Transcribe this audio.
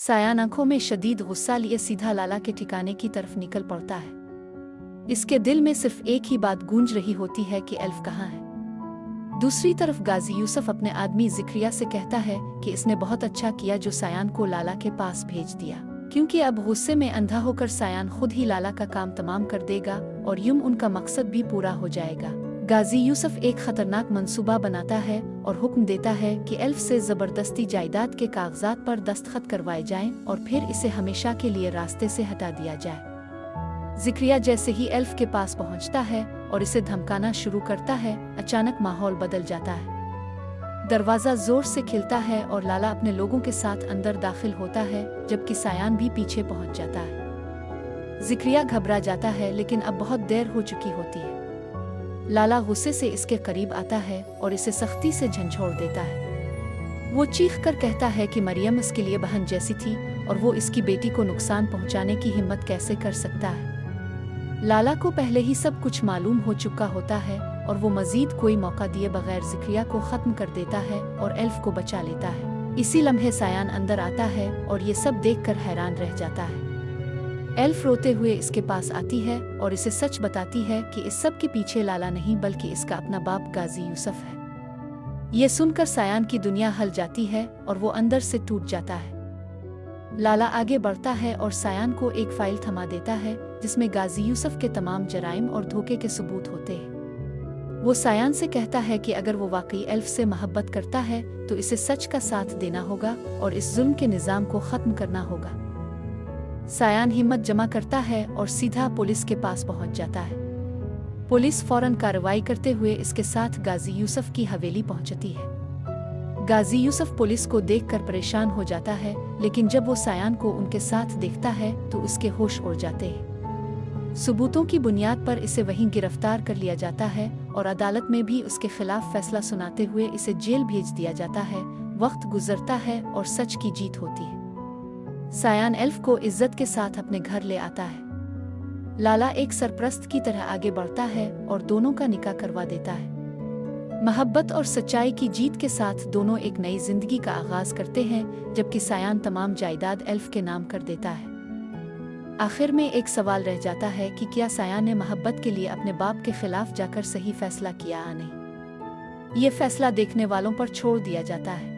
सायान आंखों में शदीद गुस्सा लिए सीधा लाला के ठिकाने की तरफ निकल पड़ता है। इसके दिल में सिर्फ एक ही बात गूंज रही होती है कि एल्फ कहाँ है। दूसरी तरफ गाजी यूसुफ अपने आदमी जिक्रिया से कहता है कि इसने बहुत अच्छा किया जो सायान को लाला के पास भेज दिया, क्योंकि अब गुस्से में अंधा होकर सायान खुद ही लाला का काम तमाम कर देगा और यूं उनका मकसद भी पूरा हो जाएगा। गाजी यूसुफ एक खतरनाक मंसूबा बनाता है और हुक्म देता है कि एल्फ से जबरदस्ती जायदाद के कागजात पर दस्तखत करवाए जाएं और फिर इसे हमेशा के लिए रास्ते से हटा दिया जाए। जिक्रिया जैसे ही एल्फ के पास पहुंचता है और इसे धमकाना शुरू करता है, अचानक माहौल बदल जाता है। दरवाजा जोर से खिलता है और लाला अपने लोगों के साथ अंदर दाखिल होता है, जबकि सायान भी पीछे पहुंच जाता है। जिक्रिया घबरा जाता है, लेकिन अब बहुत देर हो चुकी होती है। लाला गुस्से से इसके करीब आता है और इसे सख्ती से झंझोड़ देता है। वो चीख कर कहता है कि मरियम इसके लिए बहन जैसी थी और वो इसकी बेटी को नुकसान पहुंचाने की हिम्मत कैसे कर सकता है। लाला को पहले ही सब कुछ मालूम हो चुका होता है और वो मजीद कोई मौका दिए बगैर जिक्रिया को खत्म कर देता है और एल्फ को बचा लेता है। इसी लम्हे सायान अंदर आता है और ये सब देखकर हैरान रह जाता है। एल्फ रोते हुए इसके पास आती है और इसे सच बताती है कि इस सब के पीछे लाला नहीं बल्कि इसका अपना बाप गाजी यूसुफ है। ये सुनकर सायान की दुनिया हल जाती है और वो अंदर से टूट जाता है। लाला आगे बढ़ता है और सायान को एक फाइल थमा देता है जिसमें गाजी यूसुफ के तमाम जराइम और धोखे के सबूत होते हैं। वो सायान से कहता है कि अगर वो वाकई एल्फ से मोहब्बत करता है तो इसे सच का साथ देना होगा और इस जुल्म के निज़ाम को ख़त्म करना होगा। सायान हिम्मत जमा करता है और सीधा पुलिस के पास पहुंच जाता है। पुलिस फौरन कार्रवाई करते हुए इसके साथ गाजी यूसुफ की हवेली पहुंचती है। गाजी यूसुफ पुलिस को देखकर परेशान हो जाता है, लेकिन जब वो सायान को उनके साथ देखता है तो उसके होश उड़ जाते हैं। सबूतों की बुनियाद पर इसे वहीं गिरफ्तार कर लिया जाता है और अदालत में भी उसके खिलाफ फैसला सुनाते हुए इसे जेल भेज दिया जाता है। वक्त गुजरता है और सच की जीत होती है। सायान एल्फ को इज्जत के साथ अपने घर ले आता है। लाला एक सरप्रस्त की तरह आगे बढ़ता है और दोनों का निकाह करवा देता है। मोहब्बत और सच्चाई की जीत के साथ दोनों एक नई जिंदगी का आगाज करते हैं, जबकि सायान तमाम जायदाद एल्फ के नाम कर देता है। आखिर में एक सवाल रह जाता है कि क्या सायान ने मोहब्बत के लिए अपने बाप के खिलाफ जाकर सही फैसला किया या नहीं। ये फैसला देखने वालों पर छोड़ दिया जाता है।